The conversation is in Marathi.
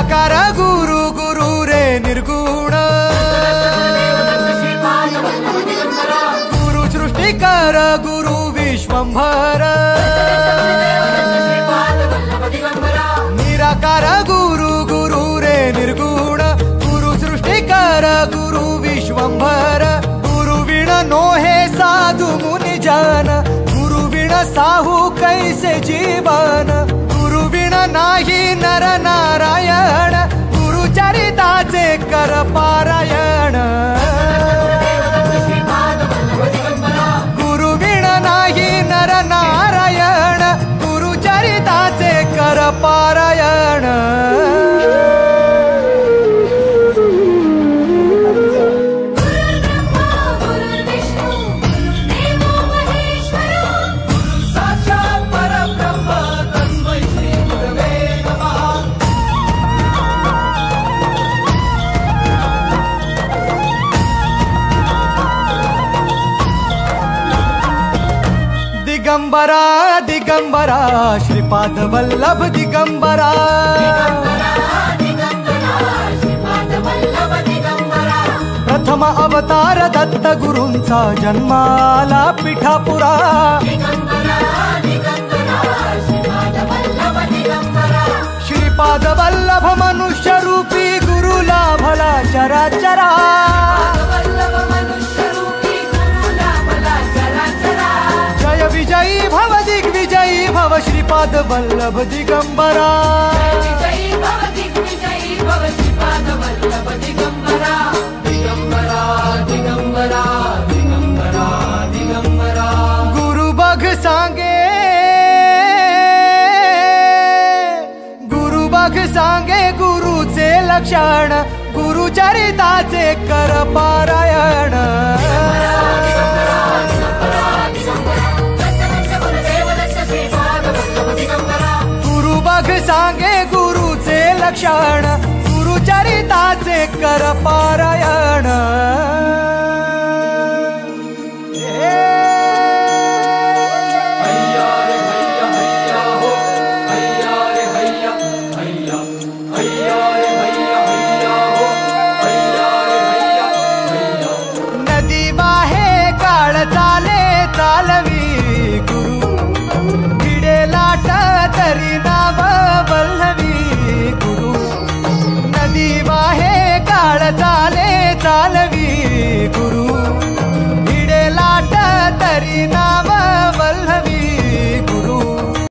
निराकार गुरु गुरु रे निर्गुण गुरु सृष्टिकर गुरु विश्वंभर निराकार गुरु गुरु रे निर्गुण गुरु सृष्टिकर गुरु विश्वंभर गुरु विण नोहे साधु मुनि जन गुरु विण साहू कैसे जीवन गुरु विण नाही नर नारायण गुरु चरिताचे कर पारायण गुरु विण नाही नर नारायण गुरु चरिताचे कर पारायण दिगंबरा दिगंबरा श्रीपाद वल्लभ दिगंबरा प्रथम अवतार दत्त गुरूंचा जन्माला पिठापुरा श्रीपाद वल्लभ मनुष्य रूपी गुरु लाभला चराचरा जय विजयी भव दिग्विजयी भव श्रीपाद वल्लभ दिगंबरा दिगंबरा दिगंबरा दिगंबरा गुरु बघ सांगे गुरुचे लक्षण गुरु चरिताचे कर पारायण गुरु बघ सांगे गुरुचे लक्षण गुरु चरिताचे कर पारायण